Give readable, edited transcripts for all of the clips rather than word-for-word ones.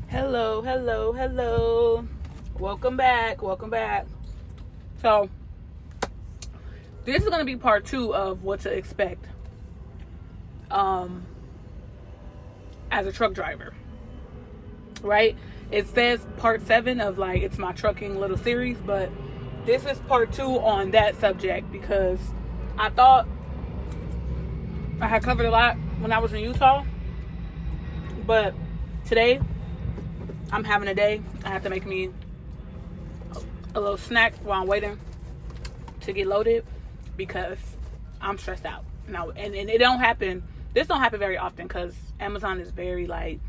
Hello, hello, hello. Welcome back. So, this is going to be part 2 of what to expect as a truck driver. Right? It says part 7 of it's my trucking little series, but this is part 2 on that subject because I thought I had covered a lot when I was in Utah, but today I'm having a day. I have to make me a little snack while I'm waiting to get loaded because I'm stressed out. Now, and it don't happen. This don't happen very often because Amazon is very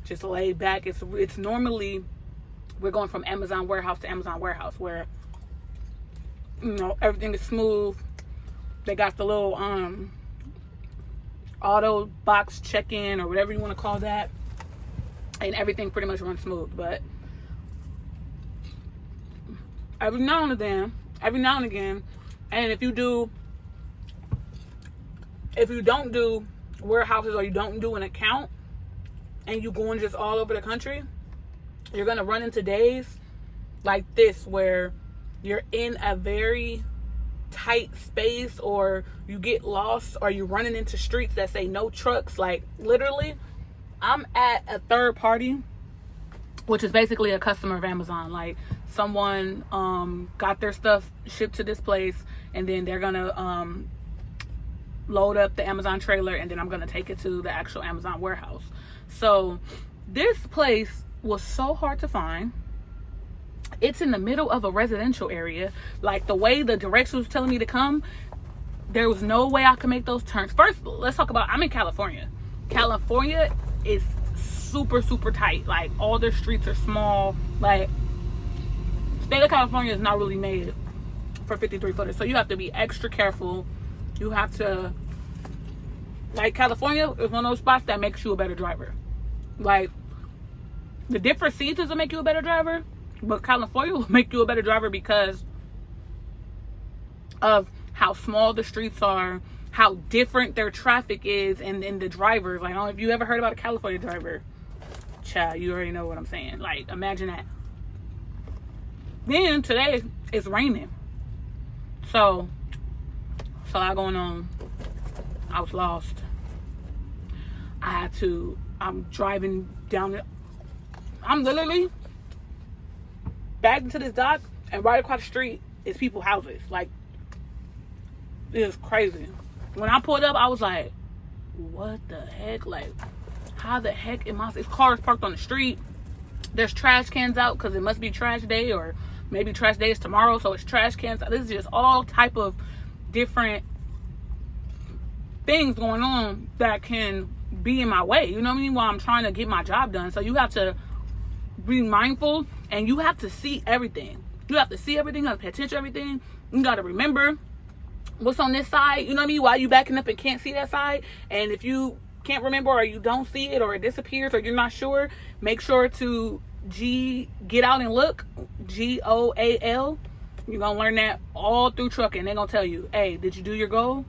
just laid back. It's normally we're going from Amazon warehouse to Amazon warehouse where everything is smooth. They got the little auto box check-in or whatever you want to call that. And everything pretty much runs smooth, but every now and again, and if you don't do warehouses or you don't do an account, and you going just all over the country, you're gonna run into days like this where you're in a very tight space, or you get lost, or you're running into streets that say no trucks. Literally, I'm at a third party, which is basically a customer of Amazon. Someone got their stuff shipped to this place, and then they're gonna load up the Amazon trailer, and then I'm gonna take it to the actual Amazon warehouse. So this place was so hard to find. It's in the middle of a residential area. The way the directions was telling me to come, there was no way I could make those turns. First, let's talk about, I'm in California. California is super, super tight. All their streets are small. State of California is not really made for 53 footers. So you have to be extra careful. You have to, California is one of those spots that makes you a better driver. The different seasons will make you a better driver, but California will make you a better driver because of how small the streets are, how different their traffic is, and the drivers. I don't know if you ever heard about a California driver. Child, you already know what I'm saying. Imagine that. Then today it's raining. So a lot going on. I was lost. I'm driving down I'm literally back into this dock, and right across the street is people's houses. It is crazy. When I pulled up, I was like, what the heck? How the heck am I? It's cars parked on the street. There's trash cans out because it must be trash day, or maybe trash day is tomorrow, so it's trash cans. This is just all type of different things going on that can be in my way. You know what I mean? While I'm trying to get my job done. So you have to be mindful, and you have to see everything. You have to see everything. You have to pay attention to everything. You got to remember what's on this side, you know what I mean, while you backing up and can't see that side. And if you can't remember, or you don't see it, or it disappears, or you're not sure, make sure to get out and look. GOAL. You're gonna learn that all through trucking. They're gonna tell you, hey, did you do your goal?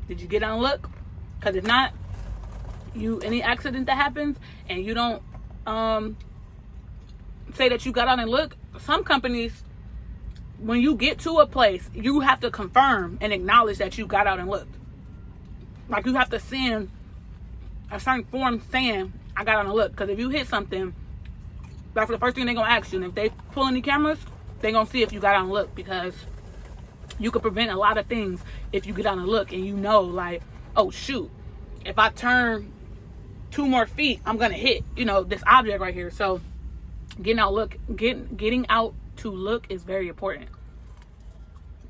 Did you get out and look? Because if not, any accident that happens and you don't say that you got out and look, some companies, when you get to a place, you have to confirm and acknowledge that you got out and looked. You have to send a certain form saying, I got out and looked. Because if you hit something, that's the first thing they're going to ask you. And if they pull any cameras, they're going to see if you got out and looked. Because you could prevent a lot of things if you get out and look. And oh, shoot, if I turn 2 more feet, I'm going to hit, this object right here. So getting out to look is very important.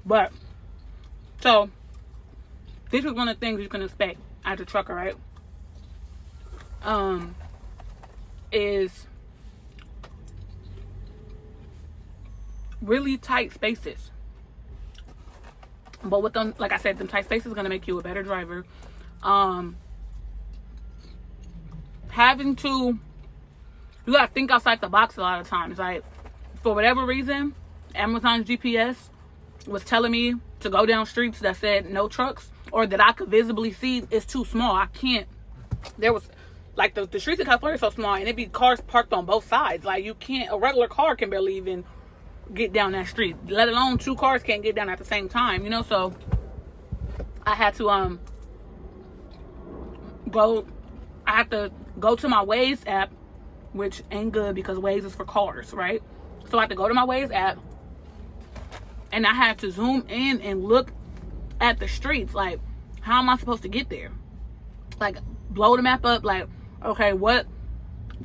But so this is one of the things you can expect as a trucker, right? Is really tight spaces. But with them, like I said, them tight spaces is gonna make you a better driver. You gotta think outside the box a lot of times. For whatever reason, Amazon's GPS was telling me to go down streets that said no trucks, or that I could visibly see it's too small. I can't. There was like the streets in California are so small, and it be cars parked on both sides. Like a regular car can barely even get down that street, let alone 2 cars can't get down at the same time, you know. So I had to I have to go to my Waze app, which ain't good because Waze is for cars, right? So I had to go to my Waze app, and I had to zoom in and look at the streets. Like, how am I supposed to get there? Like, blow the map up. Like, okay, what?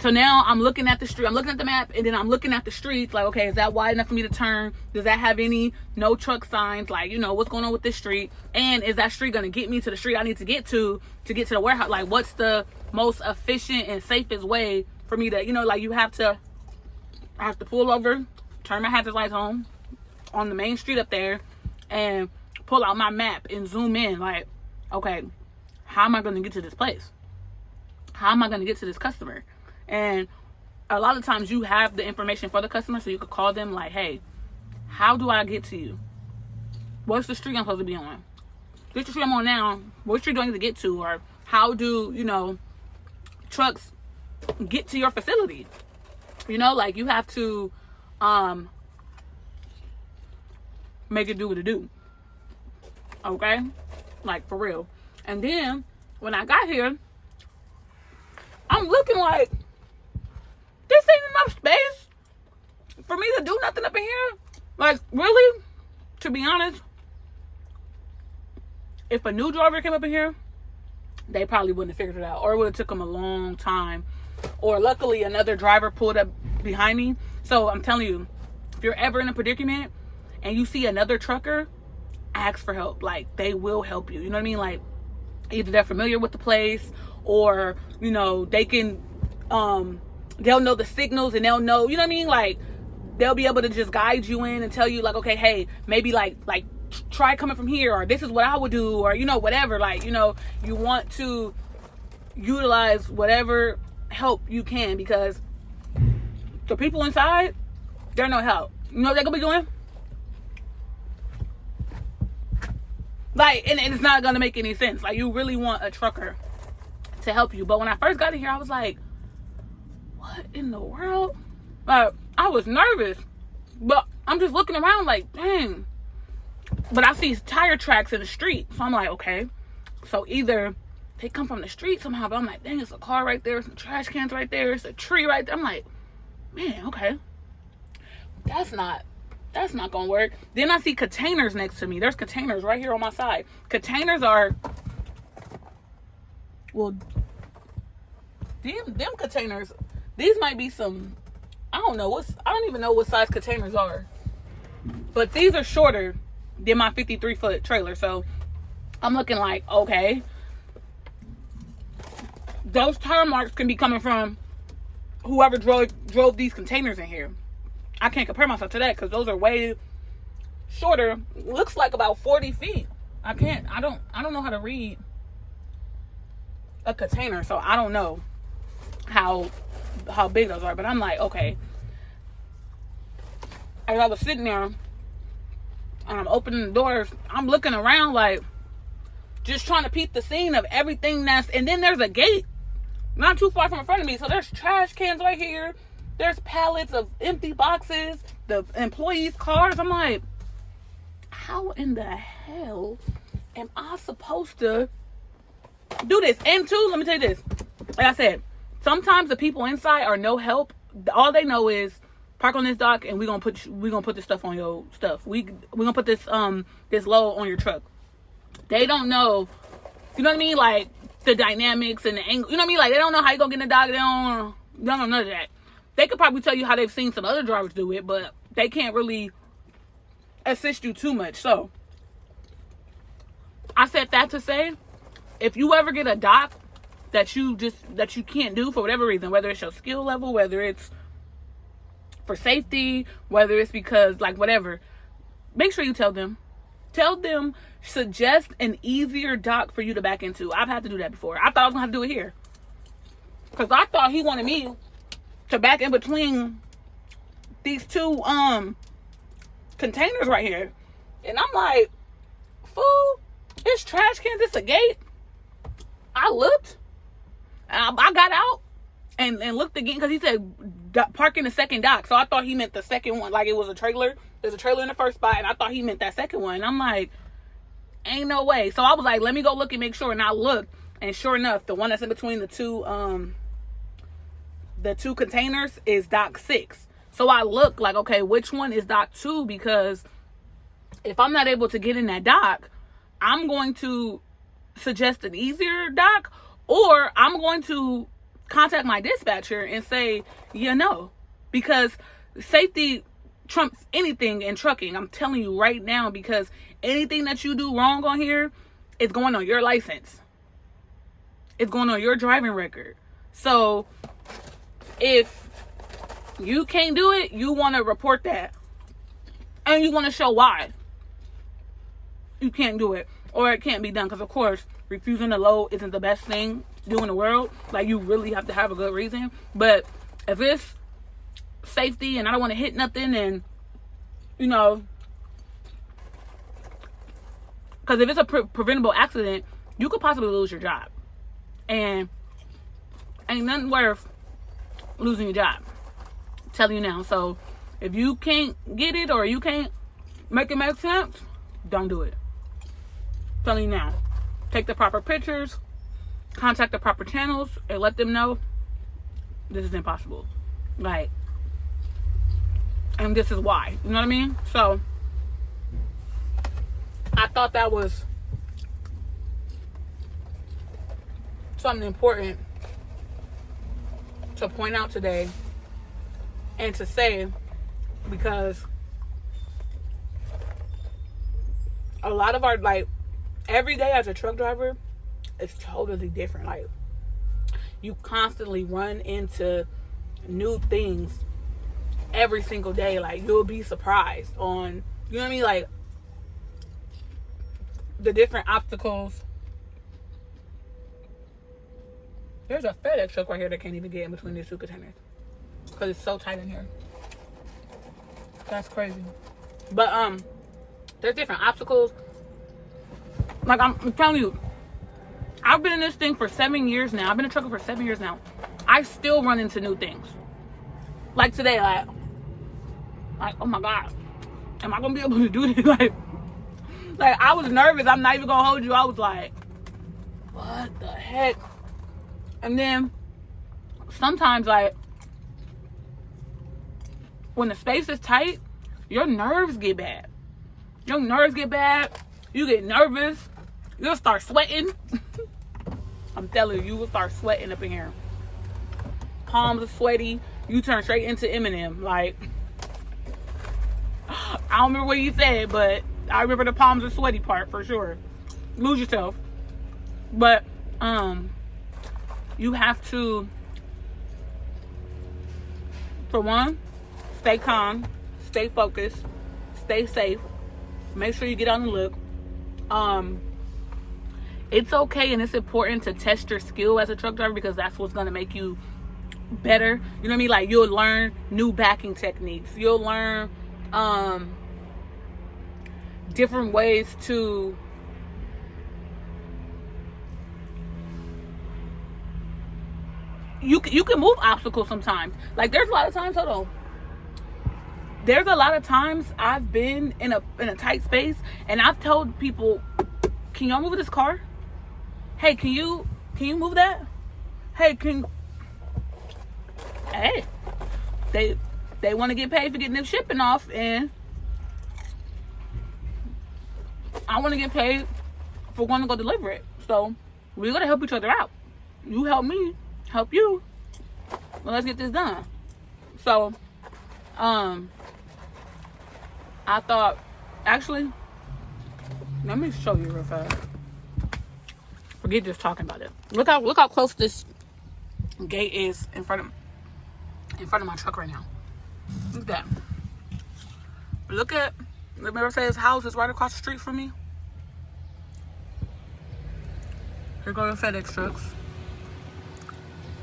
So now I'm looking at the street. I'm looking at the map, and then I'm looking at the streets. Like, okay, is that wide enough for me to turn? Does that have any no truck signs? Like, you know, what's going on with this street? And is that street going to get me to the street I need to get to the warehouse? Like, what's the most efficient and safest way for me to, you know, like, I have to pull over, turn my hazard lights on the main street up there, and pull out my map and zoom in. Like, okay, how am I going to get to this place? How am I going to get to this customer? And a lot of times you have the information for the customer, so you could call them like, hey, how do I get to you? What's the street I'm supposed to be on? This is the street I'm on now. What street do I need to get to? Or how do, you know, trucks get to your facility? You know, like, you have to make it do what it do. Okay? Like, for real. And then when I got here, I'm looking like, this ain't enough space for me to do nothing up in here. Like, really? To be honest, if a new driver came up in here, they probably wouldn't have figured it out, or it would have took them a long time. Or luckily another driver pulled up behind me. So I'm telling you, if you're ever in a predicament and you see another trucker, ask for help. Like, they will help you. You know what I mean? Like, either they're familiar with the place, or, you know, they can they'll know the signals, and they'll know, you know what I mean? Like, they'll be able to just guide you in and tell you, like, okay, hey, maybe like try coming from here, or this is what I would do, or, you know, whatever. Like, you know, you want to utilize whatever help you can, because the people inside, they're no help. You know what they're gonna be doing? Like, and it's not gonna make any sense. Like, you really want a trucker to help you. But when I first got in here, I was like, what in the world? Like, I was nervous, but I'm just looking around like, dang. But I see tire tracks in the street, so I'm like, okay, so either they come from the street somehow. But I'm like, dang, it's a car right there, some trash cans right there, it's a tree right there. I'm like, man, okay, that's not gonna work. Then I see containers next to me. There's containers right here on my side. Containers are, well, them containers, these might be some, I don't even know what size containers are, but these are shorter than my 53-foot trailer. So I'm looking like, okay, those tire marks can be coming from whoever drove these containers in here. I can't compare myself to that, because those are way shorter. Looks like about 40 feet. I don't know how to read a container, so I don't know how big those are. But I'm like, okay. As I was sitting there and I'm opening the doors, I'm looking around like, just trying to peep the scene of everything and then there's a gate not too far from in front of me. So there's trash cans right here. There's pallets of empty boxes, the employees' cars. I'm like, how in the hell am I supposed to do this? And two, let me tell you this. Like I said, sometimes the people inside are no help. All they know is, park on this dock, and we're gonna put this stuff on your stuff. We're gonna put this load on your truck. They don't know, you know what I mean? Like, the dynamics and the angle, you know what I mean? Like, they don't know how you gonna get in the dock. They don't know none of that. They could probably tell you how they've seen some other drivers do it, but they can't really assist you too much. So I said that to say, if you ever get a dock that you can't do for whatever reason, whether it's your skill level, whether it's for safety, whether it's because, like, whatever, make sure you tell them, suggest an easier dock for you to back into. I've had to do that before. I thought I was gonna have to do it here, because I thought he wanted me to back in between these two containers right here. And I'm like, fool, it's trash cans, it's a gate. I looked I got out and looked again because he said park in the second dock. So I thought he meant the second one, like it was a trailer. There's a trailer in the first spot, and I thought he meant that second one. And I'm like, ain't no way. So I was like, let me go look and make sure. And I looked, and sure enough, the one that's in between the two containers is dock 6. So I look like, okay, which one is dock 2? Because if I'm not able to get in that dock, I'm going to suggest an easier dock, or I'm going to contact my dispatcher and say, no, because safety trumps anything in trucking. I'm telling you right now, because anything that you do wrong on here is going on your license. It's going on your driving record. So if you can't do it, you want to report that. And you want to show why you can't do it, or it can't be done. Because, of course, refusing to load isn't the best thing to do in the world. Like, you really have to have a good reason. But if it's safety and I don't want to hit nothing, and, because if it's a preventable accident, you could possibly lose your job. And ain't nothing worth losing your job. I'm telling you now. So if you can't get it, or you can't make it make sense, don't do it. I'm telling you now. Take the proper pictures, contact the proper channels, and let them know this is impossible. Like, and this is why. You know what I mean? So I thought that was something important to point out today and to say, because a lot of our, like, every day as a truck driver is totally different. Like, you constantly run into new things every single day. Like, you'll be surprised on, you know what I mean, like the different obstacles. There's a FedEx truck right here that can't even get in between these two containers because it's so tight in here. That's crazy. But there's different obstacles. Like, I'm telling you, I've been in this thing for 7 years now. I've been a trucker for 7 years now. I still run into new things. Like today, like oh my God, am I gonna be able to do this? like I was nervous. I'm not even gonna hold you. I was like, what the heck? And then sometimes, like, when the space is tight, your nerves get bad. Your nerves get bad. You get nervous. You'll start sweating. I'm telling you, you will start sweating up in here. Palms are sweaty. You turn straight into Eminem. Like, I don't remember what he said, but I remember the palms are sweaty part for sure. Lose yourself. But you have to, for one, stay calm, stay focused, stay safe. Make sure you get on the look. It's okay and it's important to test your skill as a truck driver, because that's what's going to make you better. You know what I mean? Like, you'll learn new backing techniques. You'll learn different ways to you can move obstacles sometimes. Like, there's a lot of times, hold on. There's a lot of times I've been in a tight space and I've told people, can y'all move this car? Hey, can you move that? Hey, they want to get paid for getting their shipping off, and I want to get paid for going to go deliver it. So we're gonna help each other out. You help me, help you. Well, let's get this done. So I thought, actually, let me show you real fast. Forget just talking about it. Look how close this gate is in front of my truck right now. Look at that. Look at, remember I said his house is right across the street from me? Here go the FedEx trucks.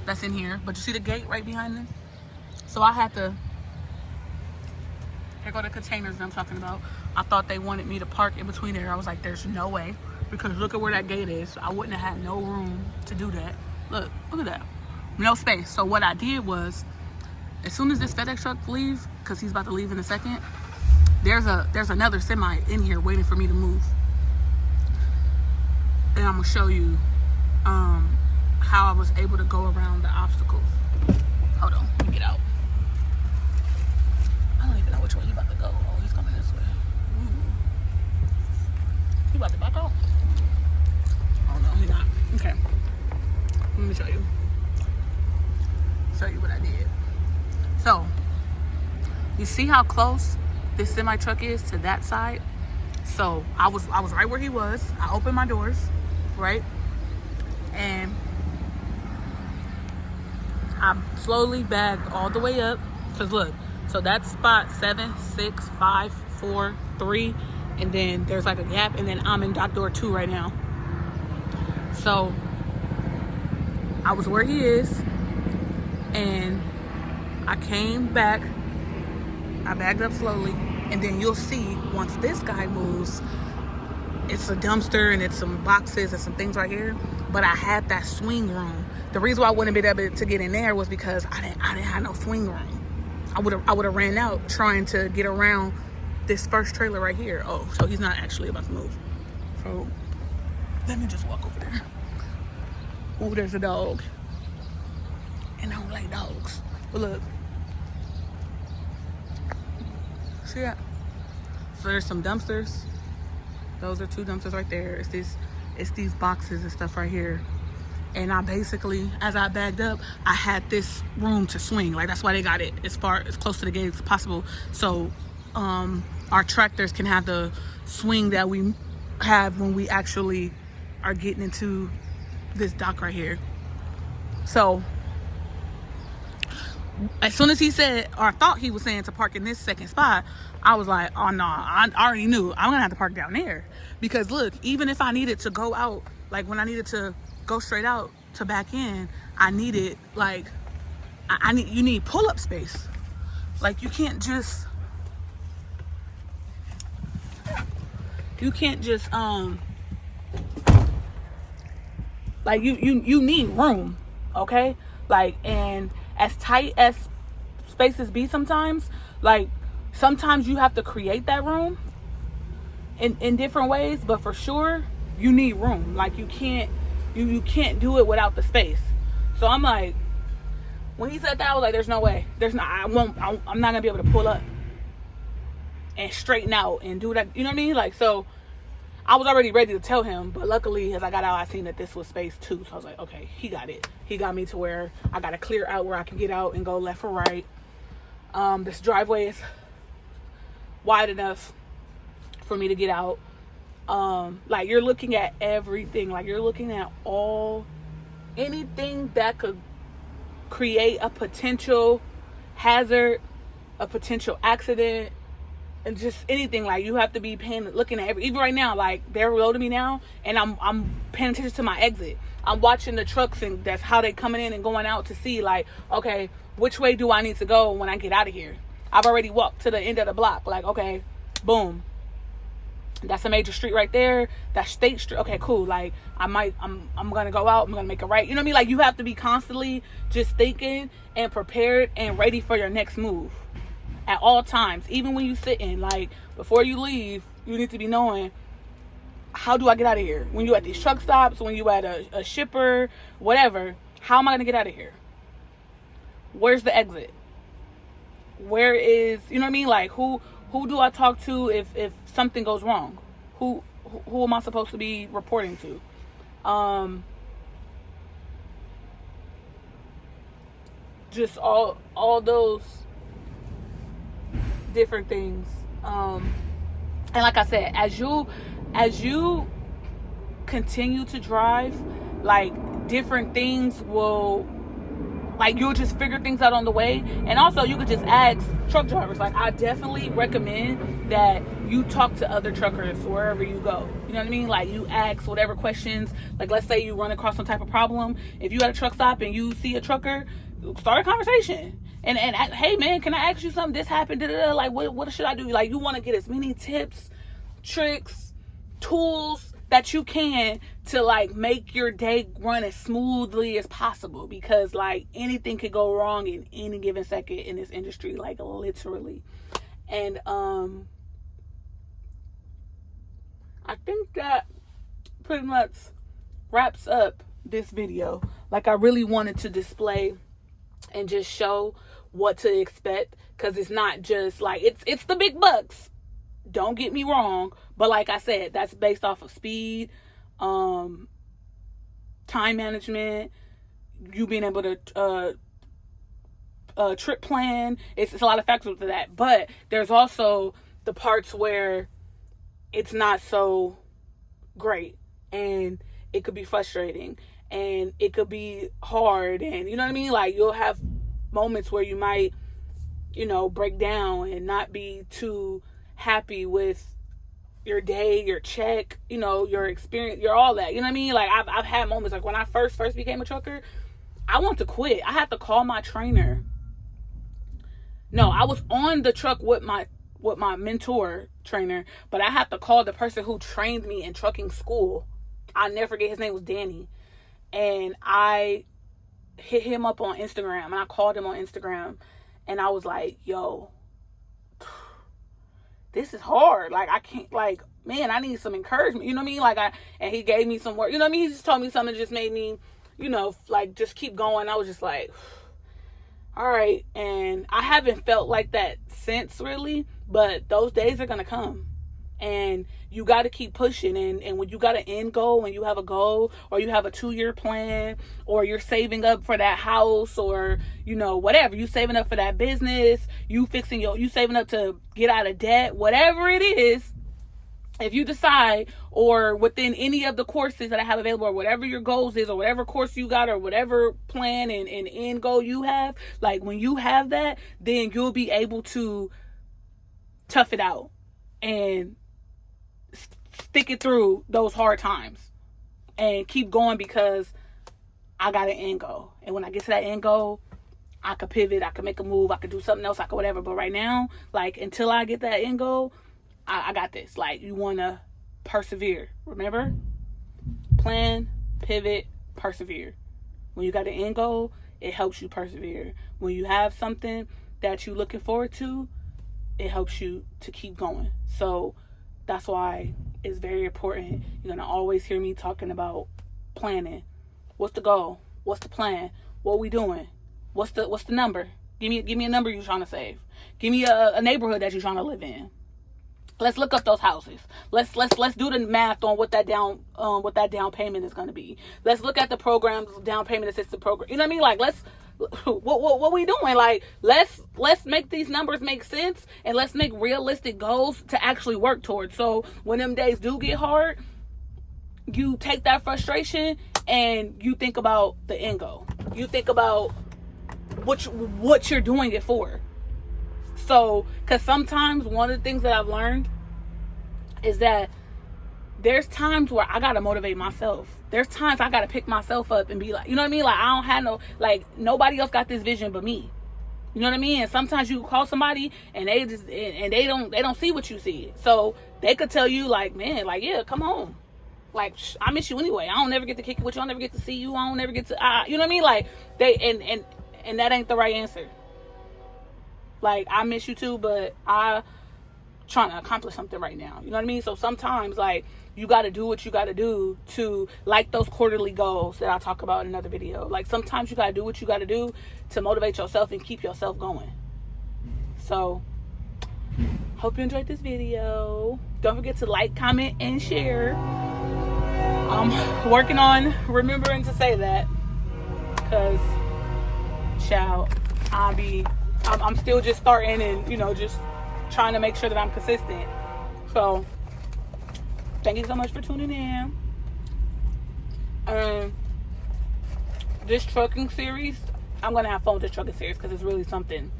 That's in here. But you see the gate right behind them? So I had to, here go the containers that I'm talking about. I thought they wanted me to park in between there. I was like, there's no way. Because look at where that gate is. I wouldn't have had no room to do that. Look at that. No space. So what I did was, as soon as this FedEx truck leaves, because he's about to leave in a second, there's another semi in here waiting for me to move. And I'm gonna show you how I was able to go around the obstacles. Hold on, let me get out. I don't even know which way he's about to go. Oh, he's coming this way. He about to back out? Oh no, he's not. Okay. Let me show you. Show you what I did. So, you see how close this semi truck is to that side? So I was right where he was. I opened my doors, right? And I slowly backed all the way up. Cause look, so that's spot 7, 6, 5, 4, 3, and then there's like a gap, and then I'm in dock door 2 right now. So I was where he is, and I came back. I backed up slowly, and then you'll see once this guy moves, it's a dumpster and it's some boxes and some things right here. But I had that swing room. The reason why I wouldn't be able to get in there was because I didn't have no swing room. I would have ran out trying to get around this first trailer right here. Oh, so he's not actually about to move. So let me just walk over there. Oh, there's a dog. And I don't like dogs. But look. See that? So there's some dumpsters. Those are 2 dumpsters right there. It's these boxes and stuff right here. And I basically, as I bagged up, I had this room to swing. Like, that's why they got it as close to the gate as possible. So our tractors can have the swing that we have when we actually are getting into this dock right here. So as soon as he said, or I thought he was saying to park in this second spot, I was like, oh no, I already knew I'm gonna have to park down there. Because look, even if I needed to go out, like when I needed to go straight out to back in, I needed, like, you need pull-up space. Like, you can't just like, you need room, okay? Like, and as tight as spaces be sometimes, like, sometimes you have to create that room in different ways, but for sure you need room. Like, you can't do it without the space. So I'm like, when he said that, I was like, there's no way. I'm not gonna be able to pull up and straighten out and do that, you know what I mean? Like, so I was already ready to tell him, but luckily as I got out, I seen that this was space 2. So I was like, okay, he got it. He got me to where I got to clear out where I can get out and go left or right. This driveway is wide enough for me to get out. Like, you're looking at everything. Like, you're looking at anything that could create a potential hazard, a potential accident, and just anything. Like, you have to be looking at even right now, like, they're loading me now, and I'm paying attention to my exit. I'm watching the trucks, and that's how they coming in and going out to see, like, okay, which way do I need to go when I get out of here? I've already walked to the end of the block. Like, okay, boom, that's a major street right there. That's State Street. Okay, cool. Like, I'm gonna go out. I'm gonna make a right. You know what I mean? Like, you have to be constantly just thinking and prepared and ready for your next move at all times. Even when you sitting, like, before you leave, you need to be knowing, how do I get out of here? When you at these truck stops, when you at a shipper, whatever, how am I gonna get out of here? Where's the exit? Where is, you know what I mean? Like, who do I talk to if something goes wrong? Who am I supposed to be reporting to? Just all those different things. And like I said, as you continue to drive, like, different things will, like, you'll just figure things out on the way. And also, you could just ask truck drivers. Like, I definitely recommend that you talk to other truckers wherever you go. You know what I mean? Like, you ask whatever questions. Like, let's say you run across some type of problem. If you at a truck stop and you see a trucker, start a conversation. And hey, man, can I ask you something? This happened. Like, what should I do? Like, you want to get as many tips, tricks, tools that you can to like make your day run as smoothly as possible, because like anything could go wrong in any given second in this industry, like literally. And I think that pretty much wraps up this video. Like, I really wanted to display and just show what to expect, because it's not just like it's the big bucks, don't get me wrong, but like I said, that's based off of speed, time management, you being able to trip plan. It's a lot of factors to that, but there's also the parts where it's not so great, and it could be frustrating, and it could be hard, and you know what I mean? Like, you'll have moments where you might, you know, break down and not be too happy with your day, your check, you know, your experience, your all that. You know what I mean? Like, I've had moments, like when I first became a trucker, I wanted to quit. I had to call my trainer. No, I was on the truck with my mentor trainer, but I had to call the person who trained me in trucking school. I'll never forget, his name was Danny. And I hit him up on Instagram, and I called him on Instagram, and I was like, yo, this is hard. Like, I can't, like, man, I need some encouragement. You know what I mean? Like, and he gave me some work. You know what I mean? He just told me something that just made me, you know, like, just keep going. I was just like, all right. And I haven't felt like that since, really, but those days are going to come, and you got to keep pushing. And when you got an end goal, when you have a goal, or you have a 2-year plan, or you're saving up for that house, or, you know, whatever, you saving up for that business, you saving up to get out of debt, whatever it is, if you decide, or within any of the courses that I have available, or whatever your goals is, or whatever course you got, or whatever plan and end goal you have, like, when you have that, then you'll be able to tough it out and stick it through those hard times and keep going, because I got an end goal. And when I get to that end goal, I could pivot, I could make a move, I could do something else, I could whatever. But right now, like, until I get that end goal, I got this. Like, you want to persevere. Remember? Plan, pivot, persevere. When you got an end goal, it helps you persevere. When you have something that you're looking forward to, it helps you to keep going. So that's why it's very important. You're going to always hear me talking about planning. What's the goal? What's the plan? What are we doing? What's the number? Give me a number you're trying to save. Give me a neighborhood that you're trying to live in. Let's look up those houses. Let's do the math on what that down payment is going to be. Let's look at the programs, down payment assistance program. You know what I mean? Like, what we doing? Like, let's make these numbers make sense, and let's make realistic goals to actually work towards. So when them days do get hard, you take that frustration and you think about the end goal. You think about what you're doing it for. So, because sometimes one of the things that I've learned is that there's times where I got to motivate myself. There's times I got to pick myself up and be like, you know what I mean? Like, I don't have nobody else got this vision but me. You know what I mean? And sometimes you call somebody and they just, and they don't see what you see. So they could tell you, like, man, like, yeah, come on. Like, I miss you anyway. I don't never get to kick it with you. I don't never get to see you. I don't never get to, you know what I mean? Like, and that ain't the right answer. Like, I miss you too, but I trying to accomplish something right now. You know what I mean? So sometimes, like, you got to do what you got to do to, like, those quarterly goals that I'll talk about in another video. Like, sometimes you got to do what you got to do to motivate yourself and keep yourself going. So, hope you enjoyed this video. Don't forget to like, comment, and share. I'm working on remembering to say that, because, child, I'm still just starting and, you know, just trying to make sure that I'm consistent. So, thank you so much for tuning in. This trucking series, I'm going to have fun with this trucking series, because it's really something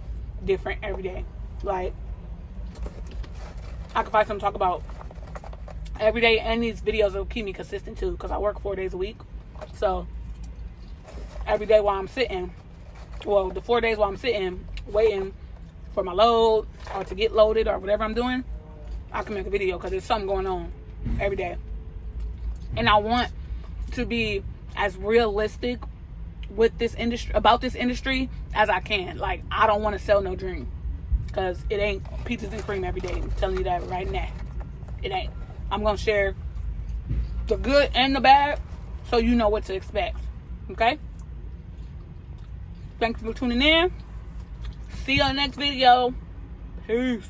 different every day. Like, I can find something to talk about every day, and these videos will keep me consistent too, because I work 4 days a week. So, every day while I'm sitting, well, the 4 days while I'm sitting, waiting for my load or to get loaded or whatever I'm doing, I can make a video, because there's something going on every day. And I want to be as realistic with this industry, about this industry, as I can. Like, I don't want to sell no dream, because it ain't peaches and cream every day. I'm telling you that right now. It ain't. I'm going to share the good and the bad so you know what to expect. Okay? Thanks for tuning in. See you on the next video. Peace.